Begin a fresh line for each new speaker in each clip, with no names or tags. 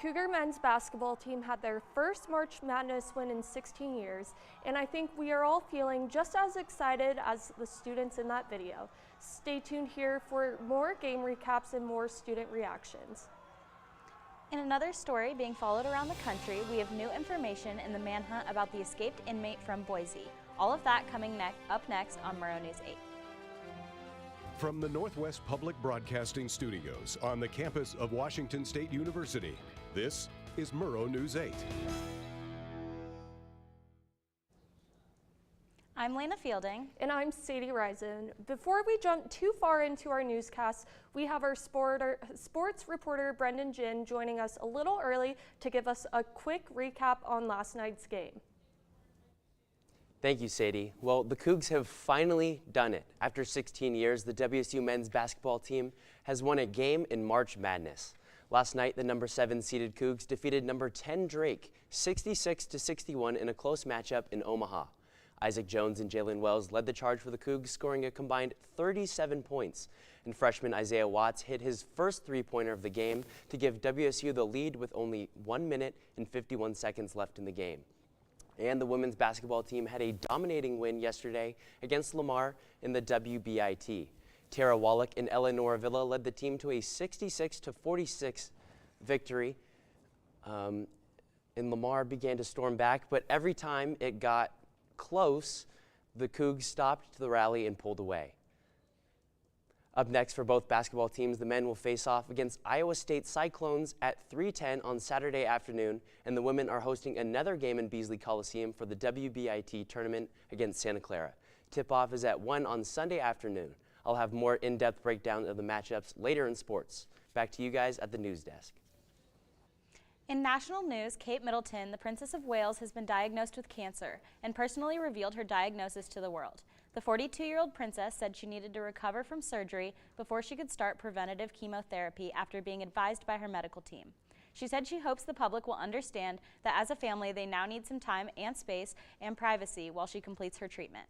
Cougar men's basketball team had their first March Madness win in 16 years, and I think we are all feeling just as excited as the students in that video. Stay tuned here for more game recaps and more student reactions.
In another story being followed around the country, we have new information in the manhunt about the escaped inmate from Boise. All of that coming up next on Murrow News 8.
From the Northwest Public Broadcasting Studios on the campus of Washington State University, this is Murrow News 8.
I'm Lena Fielding.
And I'm Sadie Risen. Before we jump too far into our newscast, we have our sports reporter Brendan Jin joining us a little early to give us a quick recap on last night's game.
Thank you, Sadie. Well, the Cougs have finally done it. After 16 years, the WSU men's basketball team has won a game in March Madness. Last night, the number 7 seeded Cougs defeated number 10 Drake 66-61 in a close matchup in Omaha. Isaac Jones and Jalen Wells led the charge for the Cougs, scoring a combined 37 points. And freshman Isaiah Watts hit his first three-pointer of the game to give WSU the lead with only 1 minute and 51 seconds left in the game. And the women's basketball team had a dominating win yesterday against Lamar in the WBIT. Tara Wallach and Eleanor Villa led the team to a 66-46 victory. And Lamar began to storm back, but every time it got close, the Cougs stopped the rally and pulled away. Up next for both basketball teams, the men will face off against Iowa State Cyclones at 3:10 on Saturday afternoon, and the women are hosting another game in Beasley Coliseum for the WBIT tournament against Santa Clara. Tip-off is at 1 on Sunday afternoon. I'll have more in-depth breakdown of the matchups later in sports. Back to you guys at the news desk.
In national news, Kate Middleton, the Princess of Wales, has been diagnosed with cancer and personally revealed her diagnosis to the world. The 42-year-old princess said she needed to recover from surgery before she could start preventative chemotherapy after being advised by her medical team. She said she hopes the public will understand that as a family they now need some time and space and privacy while she completes her treatment.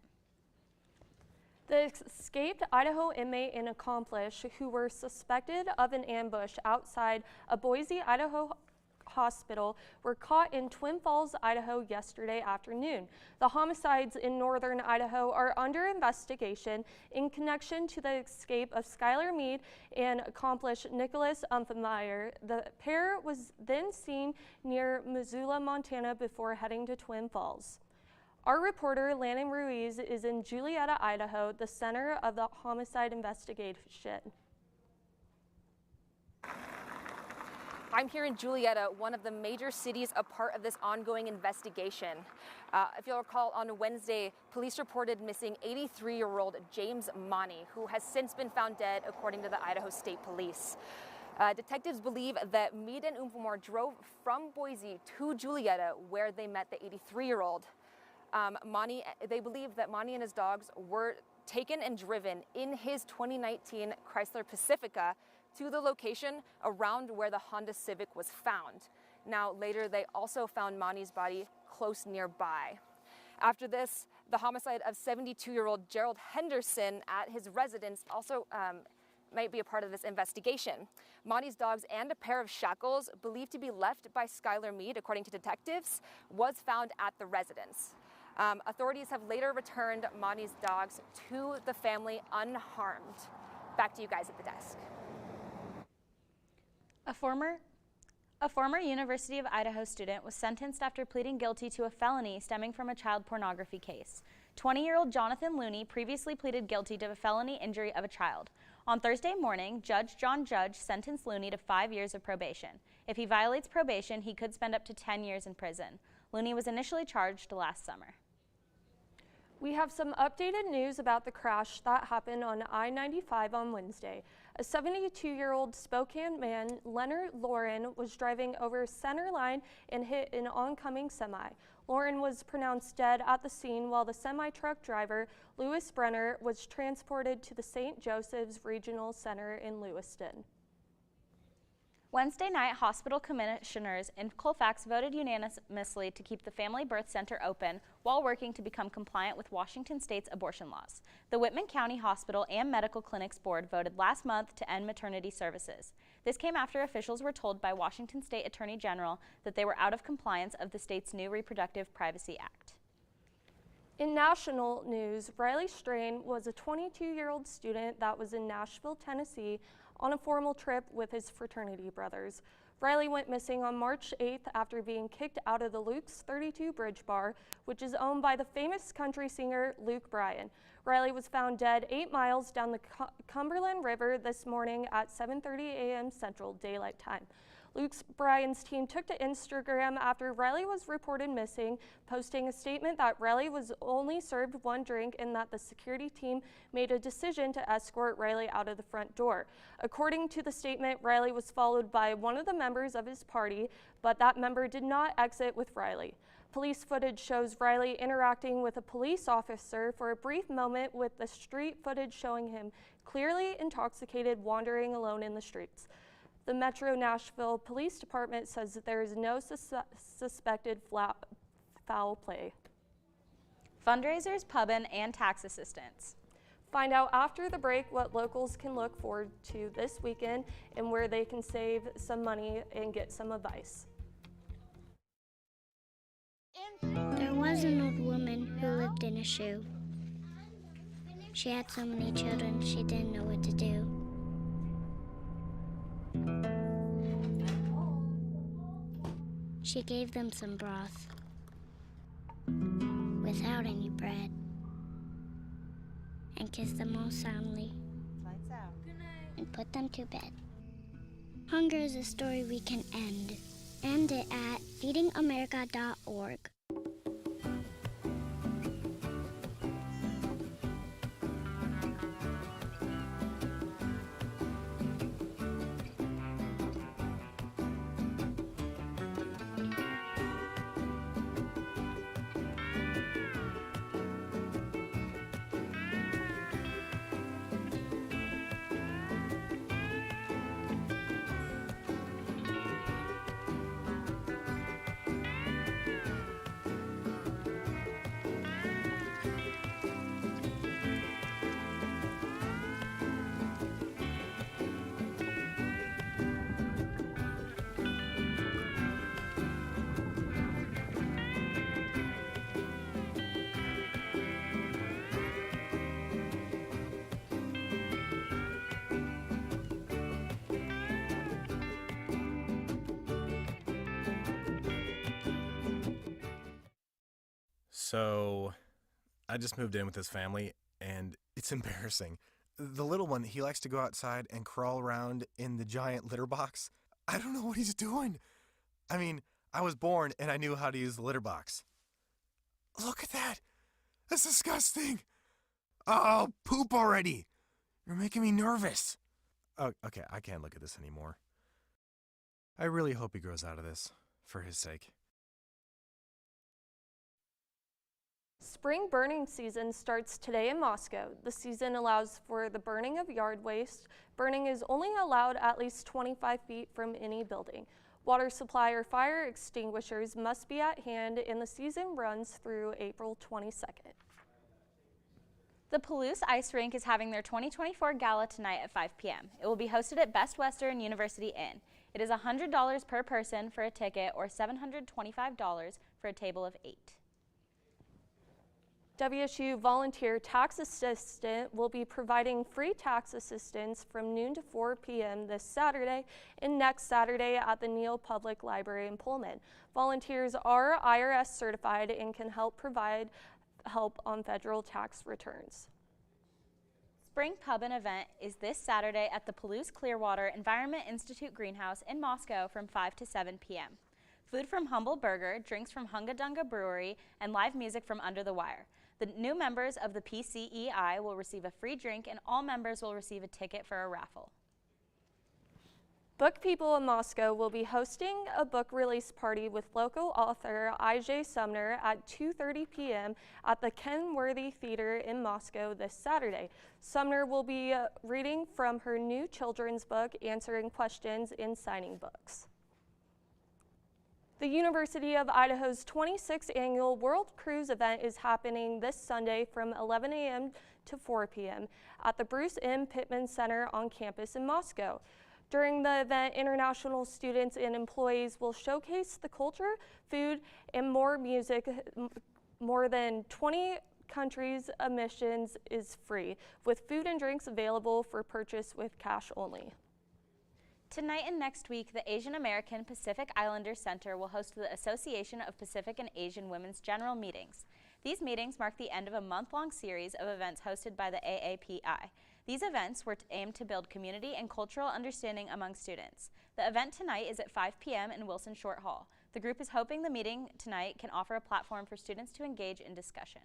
The escaped Idaho inmate and accomplice who were suspected of an ambush outside a Boise, Idaho hospital were caught in Twin Falls, Idaho yesterday afternoon. The homicides in northern Idaho are under investigation in connection to the escape of Skylar Mead and accomplice Nicholas Umfmeyer. The pair was then seen near Missoula, Montana before heading to Twin Falls. Our reporter Landon Ruiz is in Julietta, Idaho, the center of the homicide investigation.
I'm here in Julietta, one of the major cities a part of this ongoing investigation. If you'll recall, on Wednesday, police reported missing 83-year-old James Money, who has since been found dead, according to the Idaho State Police. Detectives believe that Mead and Umfmeyer drove from Boise to Julietta, where they met the 83-year-old. They believe that Money and his dogs were taken and driven in his 2019 Chrysler Pacifica to the location around where the Honda Civic was found. Now, later, they also found Money's body close nearby. After this, the homicide of 72-year-old Gerald Henderson at his residence also might be a part of this investigation. Monty's dogs and a pair of shackles believed to be left by Skylar Mead, according to detectives, was found at the residence. Authorities have later returned Monty's dogs to the family unharmed. Back to you guys at the desk.
A former University of Idaho student was sentenced after pleading guilty to a felony stemming from a child pornography case. 20-year-old Jonathan Looney previously pleaded guilty to a felony injury of a child. On Thursday morning, Judge John Judge sentenced Looney to 5 years of probation. If he violates probation, he could spend up to 10 years in prison. Looney was initially charged last summer.
We have some updated news about the crash that happened on I-95 on Wednesday. A 72-year-old Spokane man, Leonard Lauren, was driving over center line and hit an oncoming semi. Lauren was pronounced dead at the scene while the semi-truck driver, Lewis Brenner, was transported to the St. Joseph's Regional Center in Lewiston.
Wednesday night, hospital commissioners in Colfax voted unanimously to keep the Family Birth Center open while working to become compliant with Washington State's abortion laws. The Whitman County Hospital and Medical Clinics Board voted last month to end maternity services. This came after officials were told by Washington State Attorney General that they were out of compliance of the state's new Reproductive Privacy Act.
In national news, Riley Strain was a 22-year-old student that was in Nashville, Tennessee on a formal trip with his fraternity brothers. Riley went missing on March 8th after being kicked out of the Luke's 32 Bridge Bar, which is owned by the famous country singer Luke Bryan. Riley was found dead 8 miles down the Cumberland River this morning at 7:30 a.m. Central Daylight Time. Luke Bryan's team took to Instagram after Riley was reported missing, posting a statement that Riley was only served one drink and that the security team made a decision to escort Riley out of the front door. According to the statement, Riley was followed by one of the members of his party, but that member did not exit with Riley. Police footage shows Riley interacting with a police officer for a brief moment, with the street footage showing him clearly intoxicated, wandering alone in the streets. The Metro Nashville Police Department says that there is no suspected foul play.
Fundraisers, pubbing, and tax assistance.
Find out after the break what locals can look forward to this weekend and where they can save some money and get some advice.
There was an old woman who lived in a shoe. She had so many children she didn't know what to do. She gave them some broth without any bread and kissed them all soundly and put them to bed. Hunger is a story we can end. End it at feedingamerica.org.
So, I just moved in with his family, and it's embarrassing. The little one, he likes to go outside and crawl around in the giant litter box. I don't know what he's doing. I mean, I was born and I knew how to use the litter box. Look at that. That's disgusting. Oh, poop already. You're making me nervous. Oh, okay, I can't look at this anymore. I really hope he grows out of this, for his sake.
Spring burning season starts today in Moscow. The season allows for the burning of yard waste. Burning is only allowed at least 25 feet from any building. Water supply or fire extinguishers must be at hand, and the season runs through April 22nd.
The Palouse Ice Rink is having their 2024 gala tonight at 5 p.m. It will be hosted at Best Western University Inn. It is $100 per person for a ticket or $725 for a table of 8.
WSU Volunteer Tax Assistant will be providing free tax assistance from noon to 4 p.m. this Saturday and next Saturday at the Neal Public Library in Pullman. Volunteers are IRS certified and can provide help on federal tax returns.
Spring Pubbin' event is this Saturday at the Palouse Clearwater Environment Institute Greenhouse in Moscow from 5 to 7 p.m. Food from Humble Burger, drinks from Hunga Dunga Brewery, and live music from Under the Wire. The new members of the PCEI will receive a free drink, and all members will receive a ticket for a raffle.
Book People in Moscow will be hosting a book release party with local author I.J. Sumner at 2:30 p.m. at the Kenworthy Theater in Moscow this Saturday. Sumner will be reading from her new children's book, answering questions, and signing books. The University of Idaho's 26th annual World Cruise event is happening this Sunday from 11 a.m. to 4 p.m. at the Bruce M. Pittman Center on campus in Moscow. During the event, international students and employees will showcase the culture, food, and more music. More than 20 countries' admissions is free, with food and drinks available for purchase with cash only.
Tonight and next week, the Asian American Pacific Islanders Center will host the Association of Pacific and Asian Women's General Meetings. These meetings mark the end of a month-long series of events hosted by the AAPI. These events were aimed to build community and cultural understanding among students. The event tonight is at 5 p.m. in Wilson Short Hall. The group is hoping the meeting tonight can offer a platform for students to engage in discussion.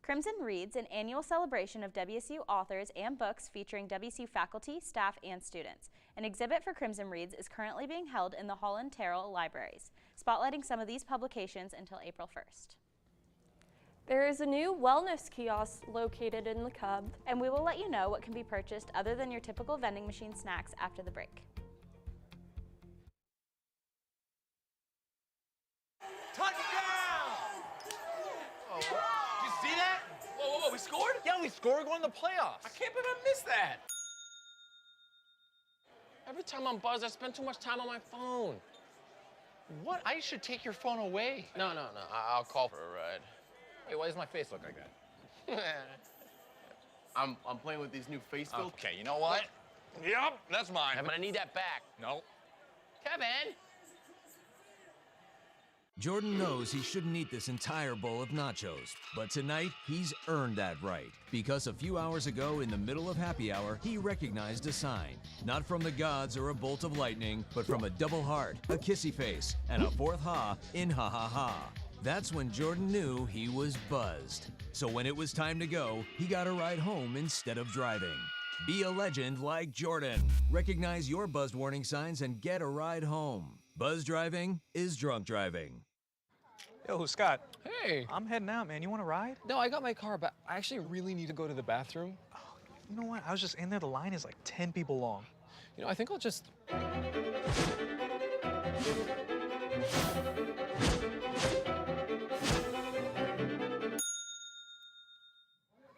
Crimson Reads, an annual celebration of WSU authors and books featuring WSU faculty, staff, and students. An exhibit for Crimson Reads is currently being held in the Holland Terrell Libraries, spotlighting some of these publications until April 1st.
There is a new wellness kiosk located in the Cub,
and we will let you know what can be purchased other than your typical vending machine snacks after the break.
Touchdown! Oh, did you see that? Whoa, we scored?
Yeah, we scored. We're going to the playoffs.
I can't believe I missed that. Every time I'm buzzed, I spend too much time on my phone.
What? I should take your phone away.
No, I'll call for a ride.
Hey, why does my face look like that?
I'm playing with these new face filters.
Okay, you know what? Yep, that's mine.
I'm gonna need that back.
No.
Kevin!
Jordan knows he shouldn't eat this entire bowl of nachos, but tonight he's earned that right. Because a few hours ago, in the middle of happy hour, he recognized a sign. Not from the gods or a bolt of lightning, but from a double heart, a kissy face, and a fourth ha in ha ha ha. That's when Jordan knew he was buzzed. So when it was time to go, he got a ride home instead of driving. Be a legend like Jordan. Recognize your buzzed warning signs and get a ride home. Buzz driving is drunk driving.
Yo, Scott.
Hey.
I'm heading out, man. You want to ride?
No, I got my car, but I actually really need to go to the bathroom.
Oh, you know what? I was just in there. The line is like 10 people long.
You know, I think I'll just...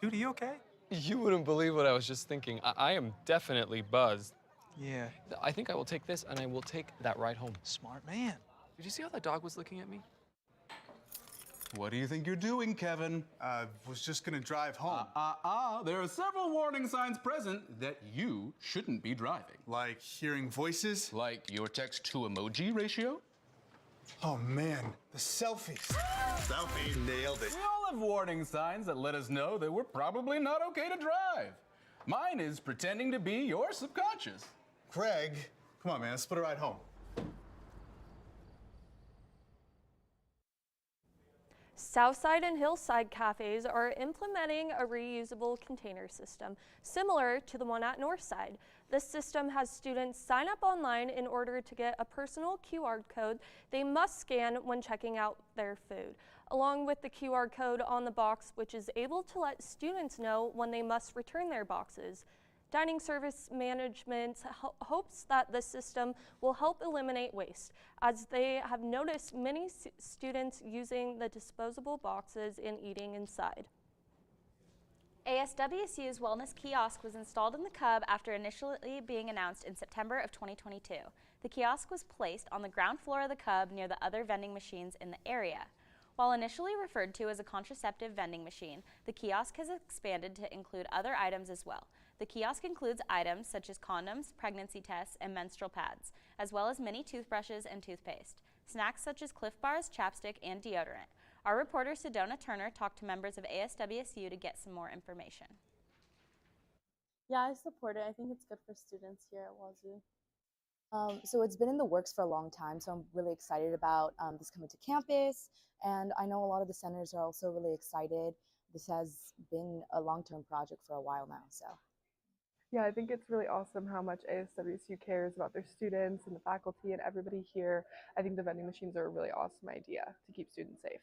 Dude, are you okay?
You wouldn't believe what I was just thinking. I am definitely buzzed.
Yeah.
I think I will take this, and I will take that ride home.
Smart man.
Did you see how that dog was looking at me?
What do you think you're doing, Kevin?
Was just gonna drive home.
There are several warning signs present that you shouldn't be driving.
Like hearing voices?
Like your text-to-emoji ratio?
Oh man, the selfies.
Selfie. Nailed it. We all have warning signs that let us know that we're probably not okay to drive. Mine is pretending to be your subconscious.
Craig, come on, man, let's split a ride home.
Southside and Hillside cafes are implementing a reusable container system, similar to the one at Northside. This system has students sign up online in order to get a personal QR code they must scan when checking out their food, along with the QR code on the box, which is able to let students know when they must return their boxes. Dining Service Management hopes that the system will help eliminate waste, as they have noticed many students using the disposable boxes and eating inside.
ASWSU's wellness kiosk was installed in the Cub after initially being announced in September of 2022. The kiosk was placed on the ground floor of the Cub near the other vending machines in the area. While initially referred to as a contraceptive vending machine, the kiosk has expanded to include other items as well. The kiosk includes items such as condoms, pregnancy tests, and menstrual pads, as well as mini toothbrushes and toothpaste, snacks such as Cliff Bars, chapstick, and deodorant. Our reporter Sedona Turner talked to members of ASWSU to get some more information.
Yeah, I support it. I think it's good for students here at Wazoo. So it's been in the works for a long time, so I'm really excited about this coming to campus, and I know a lot of the centers are also really excited. This has been a long-term project for a while now, so.
Yeah, I think it's really awesome how much ASWSU cares about their students and the faculty and everybody here. I think the vending machines are a really awesome idea to keep students safe.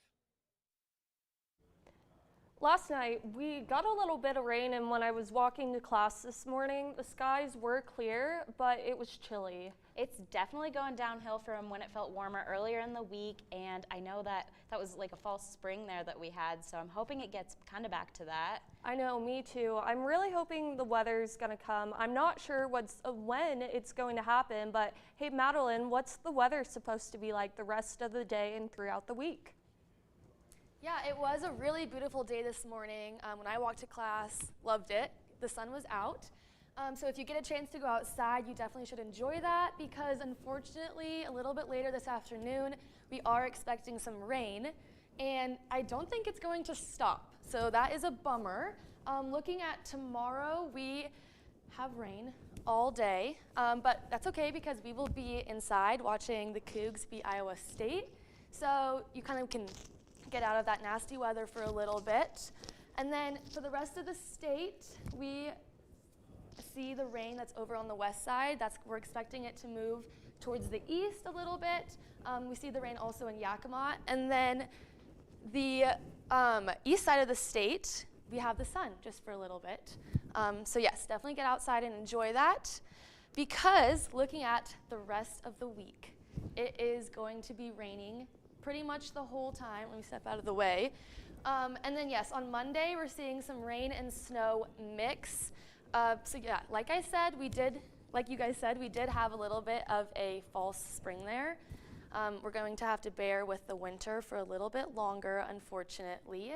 Last night, we got a little bit of rain, and when I was walking to class this morning, the skies were clear, but it was chilly.
It's definitely going downhill from when it felt warmer earlier in the week, and I know that was like a false spring there that we had, so I'm hoping it gets kind of back to that.
I know, me too. I'm really hoping the weather's gonna come. I'm not sure when it's going to happen, but hey, Madeline, what's the weather supposed to be like the rest of the day and throughout the week?
Yeah, it was a really beautiful day this morning. When I walked to class, loved it. The sun was out. So if you get a chance to go outside, you definitely should enjoy that, because unfortunately, a little bit later this afternoon, we are expecting some rain, and I don't think it's going to stop. So that is a bummer. Looking at tomorrow, we have rain all day, but that's okay because we will be inside watching the Cougs beat Iowa State. So you kind of can get out of that nasty weather for a little bit. And then for the rest of the state, we see the rain that's over on the west side. We're expecting it to move towards the east a little bit. We see the rain also in Yakima. And then the east side of the state, we have the sun just for a little bit. So yes, definitely get outside and enjoy that, because looking at the rest of the week, it is going to be raining pretty much the whole time. Let me step out of the way. And then yes, on Monday, we're seeing some rain and snow mix. So yeah, like you guys said, we did have a little bit of a false spring there. We're going to have to bear with the winter for a little bit longer, unfortunately.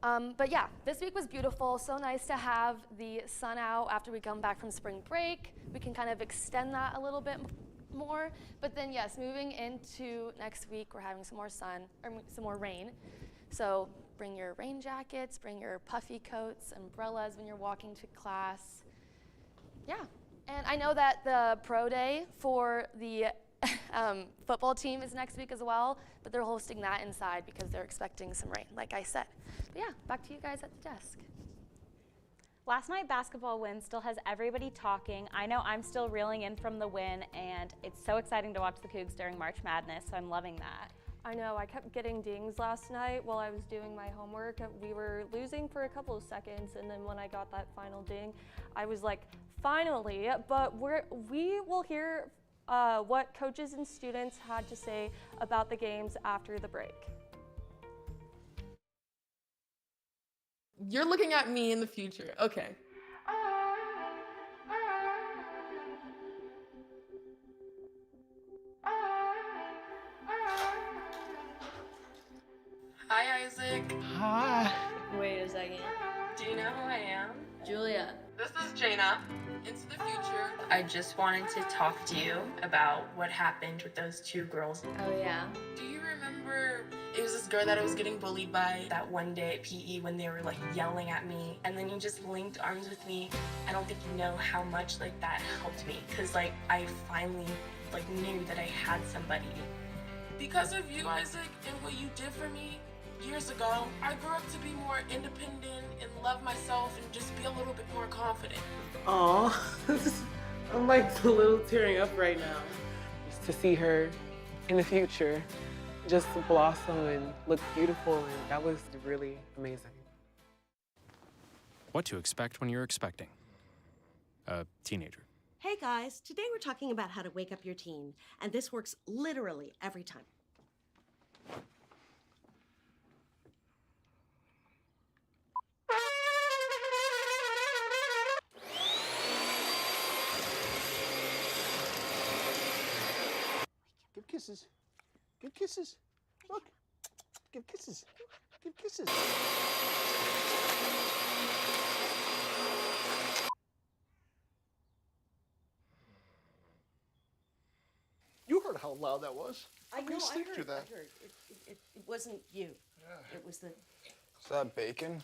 But yeah, this week was beautiful. So nice to have the sun out after we come back from spring break. We can kind of extend that a little bit more. But then yes, moving into next week, we're having some more sun, or some more rain. So bring your rain jackets, bring your puffy coats, umbrellas when you're walking to class. Yeah, and I know that the pro day for the football team is next week as well, but they're hosting that inside because they're expecting some rain, like I said. But yeah, back to you guys at the desk.
Last night basketball win still has everybody talking. I know I'm still reeling in from the win, and it's so exciting to watch the Cougs during March Madness, so I'm loving that.
I know, I kept getting dings last night while I was doing my homework. We were losing for a couple of seconds, and then when I got that final ding, I was like, finally. But we will hear what coaches and students had to say about the games after the break.
You're looking at me in the future. Okay. Hi, Isaac.
Hi.
Wait a second. Do you know who I am? Julia. This is Jaina. Into the future.
I just wanted to talk to you about what happened with those two girls.
Oh, yeah. Do you remember it was this girl that I was getting bullied by that one day at PE when they were like yelling at me, and then you just linked arms with me? I don't think you know how much like that helped me, because like I finally like knew that I had somebody. Because of you, Isaac, and what you did for me years ago, I grew up to be more independent and love myself and just be a little bit more confident.
Aw, I'm like a little tearing up right now. Just to see her in the future just blossom and look beautiful, and that was really amazing.
What to expect when you're expecting a teenager.
Hey guys, today we're talking about how to wake up your teen, and this works literally every time.
Give kisses. Give kisses. Look. Give kisses. Give kisses. You heard how loud that was.
I know, I
sleep
heard,
through that.
I heard. It wasn't you.
Yeah.
It was the...
Is that bacon?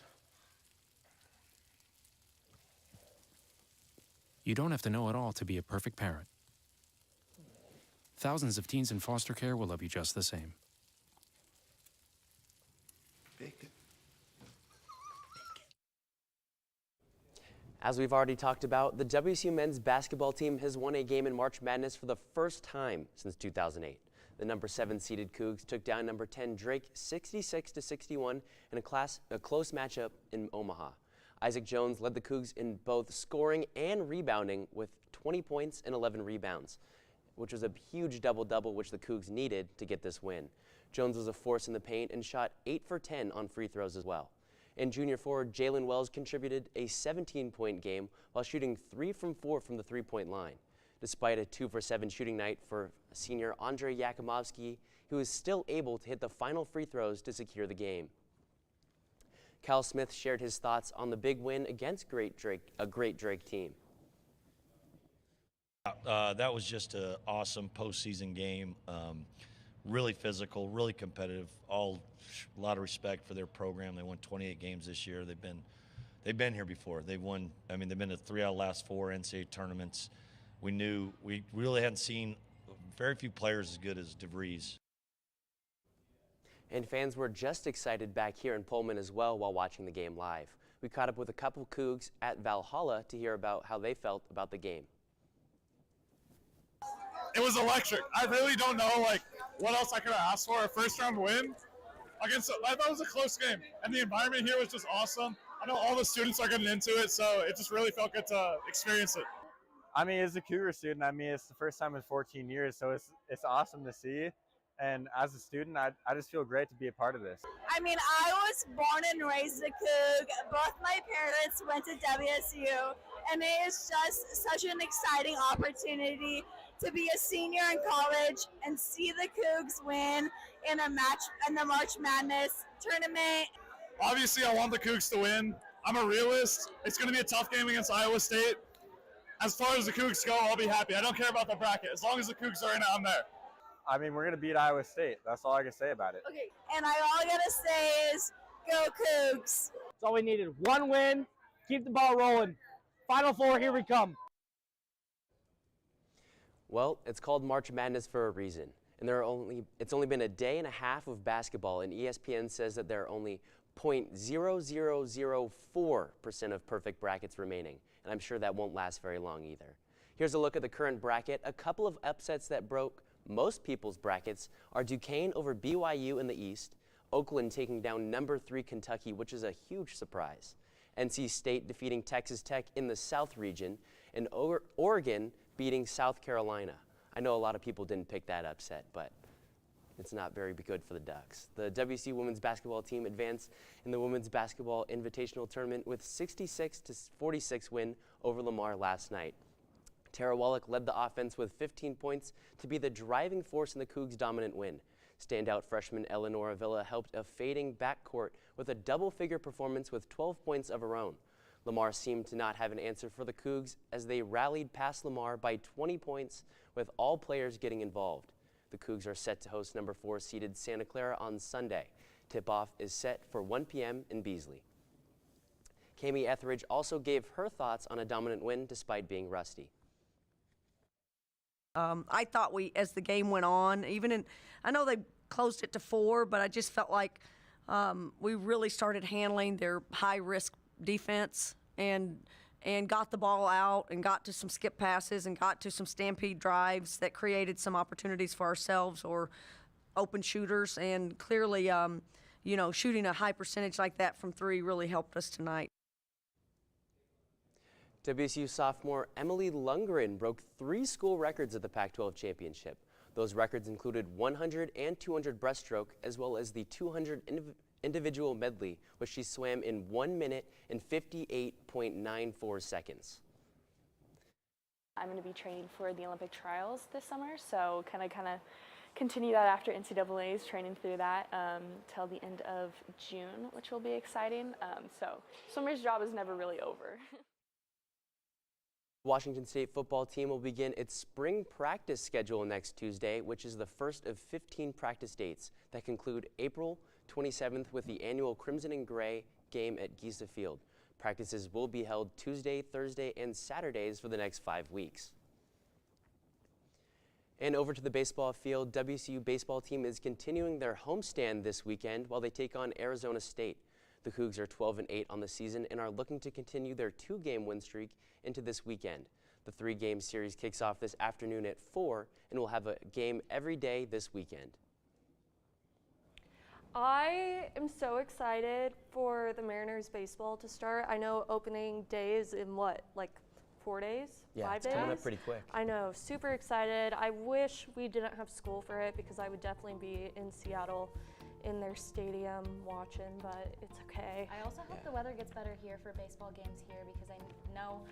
You don't have to know it all to be a perfect parent. Thousands of teens in foster care will love you just the same.
Bacon.
As we've already talked about, the WSU men's basketball team has won a game in March Madness for the first time since 2008. The number 7 seeded Cougs took down number 10 Drake 66-61 in a close matchup in Omaha. Isaac Jones led the Cougs in both scoring and rebounding with 20 points and 11 rebounds, which was a huge double-double which the Cougs needed to get this win. Jones was a force in the paint and shot 8 for 10 on free throws as well. And junior forward Jalen Wells contributed a 17-point game while shooting 3 from 4 from the three-point line. Despite a 2 for 7 shooting night for senior Andre Yakumovsky, he was still able to hit the final free throws to secure the game. Cal Smith shared his thoughts on the big win against a great Drake team.
That was just an awesome postseason game. Really physical, really competitive. A lot of respect for their program. They won 28 games this year. They've been here before. They've won. I mean, they've been to 3 out of the last 4 NCAA tournaments. We really hadn't seen very few players as good as DeVries.
And fans were just excited back here in Pullman as well while watching the game live. We caught up with a couple Cougs at Valhalla to hear about how they felt about the game.
It was electric. I really don't know what else I could have asked for. A first round win I thought it was a close game, and the environment here was just awesome. I know all the students are getting into it, so it just really felt good to experience it.
I mean, as a Cougar student, it's the first time in 14 years, so it's awesome to see. And as a student, I just feel great to be a part of this.
I mean, I was born and raised a Coug. Both my parents went to WSU, and it is just such an exciting opportunity to be a senior in college and see the Cougs win in the March Madness tournament.
Obviously, I want the Cougs to win. I'm a realist. It's going to be a tough game against Iowa State. As far as the Cougs go, I'll be happy. I don't care about the bracket. As long as the Cougs are in it, I'm there.
I mean, we're going to beat Iowa State. That's all I can say about it.
Okay, and all I got to say is, go Cougs.
That's all we needed. One win, keep the ball rolling. Final 4, here we come.
Well, it's called March Madness for a reason. And it's only been a day and a half of basketball, and ESPN says that there are only 0.0004% of perfect brackets remaining. And I'm sure that won't last very long either. Here's a look at the current bracket. A couple of upsets that broke most people's brackets are Duquesne over BYU in the East, Oakland taking down number 3 Kentucky, which is a huge surprise, NC State defeating Texas Tech in the South region, and Oregon beating South Carolina. I know a lot of people didn't pick that upset, but it's not very good for the Ducks. The WSU women's basketball team advanced in the Women's Basketball Invitational Tournament with 66-46 win over Lamar last night. Tara Wallach led the offense with 15 points to be the driving force in the Cougs' dominant win. Standout freshman Eleanor Avila helped a fading backcourt with a double-figure performance with 12 points of her own. Lamar seemed to not have an answer for the Cougs as they rallied past Lamar by 20 points with all players getting involved. The Cougs are set to host number 4 seeded Santa Clara on Sunday. Tip-off is set for 1 p.m. in Beasley. Kami Etheridge also gave her thoughts on a dominant win despite being rusty.
I thought as the game went on, I know they closed it to 4, but I just felt like we really started handling their high-risk defense and got the ball out and got to some skip passes and got to some stampede drives that created some opportunities for ourselves or open shooters. And clearly, shooting a high percentage like that from 3 really helped us tonight.
WSU sophomore Emily Lundgren broke 3 school records at the Pac-12 championship. Those records included 100 and 200 breaststroke, as well as the 200 individual medley, which she swam in 1 minute and 58.94 seconds.
I'm going to be training for the Olympic trials this summer, so kind of continue that after NCAA's, training through that till the end of June, which will be exciting. So swimmer's job is never really over.
Washington State football team will begin its spring practice schedule next Tuesday, which is the first of 15 practice dates that conclude April 27th with the annual Crimson and Gray game at Giza Field. Practices will be held Tuesday, Thursday, and Saturdays for the next 5 weeks. And over to the baseball field, WSU baseball team is continuing their homestand this weekend while they take on Arizona State. The Cougs are 12-8 on the season and are looking to continue their 2-game win streak into this weekend. The 3-game series kicks off this afternoon at 4 and will have a game every day this weekend.
I am so excited for the Mariners baseball to start. I know opening day is in what, like 4 days?
Yeah,
5
it's
days?
coming up pretty quick.
I know, super excited. I wish we didn't have school for it because I would definitely be in Seattle in their stadium watching, but it's okay.
I also hope the weather gets better here for baseball games here because I know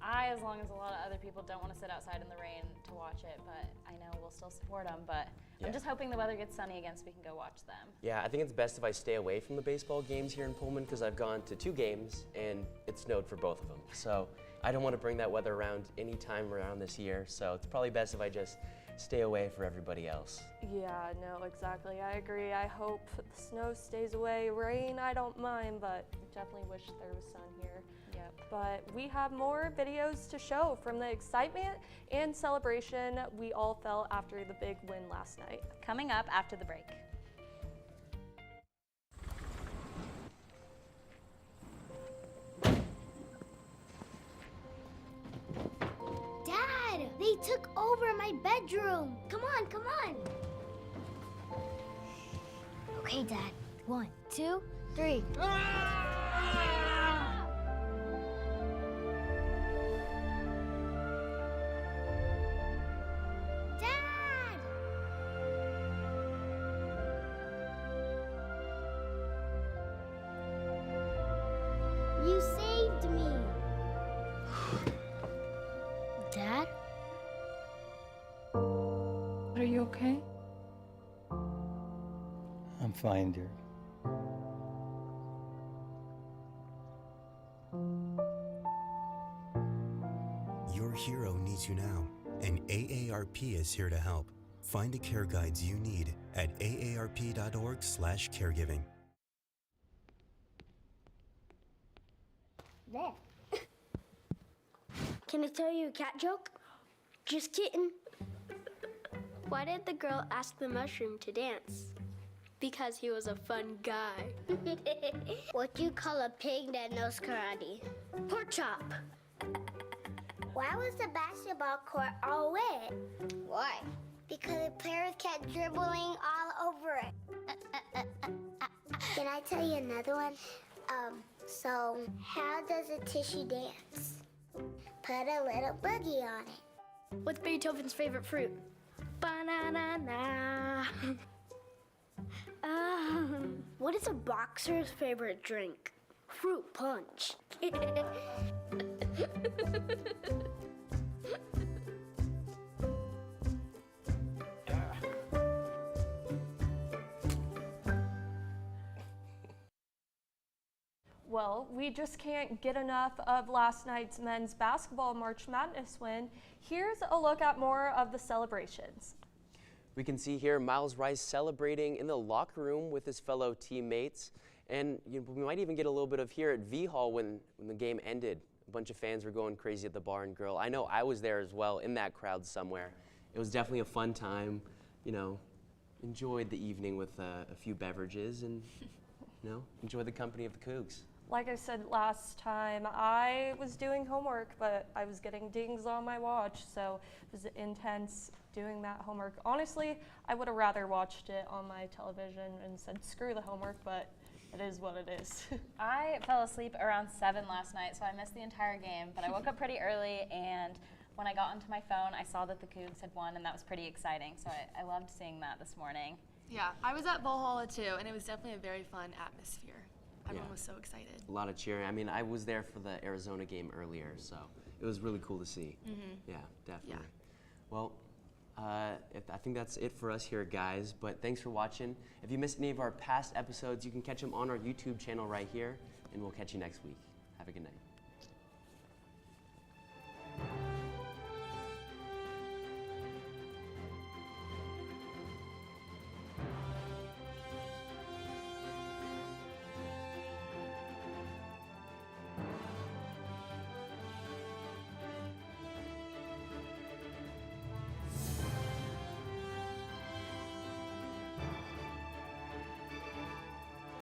as long as a lot of other people don't want to sit outside in the rain to watch it, but I know we'll still support them, but I'm just hoping the weather gets sunny again so we can go watch them.
Yeah, I think it's best if I stay away from the baseball games here in Pullman because I've gone to 2 games and it snowed for both of them. So I don't want to bring that weather around any time around this year, so it's probably best if I just stay away for everybody else.
Yeah, no, exactly. I agree. I hope the snow stays away. Rain, I don't mind, but definitely wish there was sun here.
Yep.
But we have more videos to show from the excitement and celebration we all felt after the big win last night.
Coming up after the break.
Dad, they took over my bedroom. Come on, come on. Okay, Dad. 1, 2, 3. Dad! You saved me. Dad?
Are you okay?
I'm fine, dear.
Your hero needs you now, and AARP is here to help. Find the care guides you need at aarp.org/caregiving.
There. Can I tell you a cat joke? Just kidding. Why did the girl ask the mushroom to dance? Because he was a fun guy. What do you call a pig that knows karate? Pork chop. Why was the basketball court all wet? Why? Because the players kept dribbling all over it. Can I tell you another one? So how does a tissue dance? Put a little boogie on it. What's Beethoven's favorite fruit? Banana. What is a boxer's favorite drink? Fruit punch.
Well, we just can't get enough of last night's men's basketball March Madness win. Here's a look at more of the celebrations.
We can see here Miles Rice celebrating in the locker room with his fellow teammates. And we might even get a little bit of here at V Hall when the game ended. A bunch of fans were going crazy at the bar and grill. I know I was there as well in that crowd somewhere. It was definitely a fun time, enjoyed the evening with a few beverages and, enjoyed the company of the Cougs.
Like I said last time, I was doing homework, but I was getting dings on my watch, so it was intense doing that homework. Honestly, I would have rather watched it on my television and said, screw the homework, but it is what it is.
I fell asleep around 7 last night, so I missed the entire game, but I woke up pretty early, and when I got onto my phone, I saw that the Cougs had won, and that was pretty exciting, so I loved seeing that this morning.
Yeah, I was at Valhalla too, and it was definitely a very fun atmosphere. Everyone was so excited.
A lot of cheering. I mean, I was there for the Arizona game earlier, so it was really cool to see. Yeah, definitely. Yeah. Well, I think that's it for us here, guys, but thanks for watching. If you missed any of our past episodes, you can catch them on our YouTube channel right here, and we'll catch you next week. Have a good night.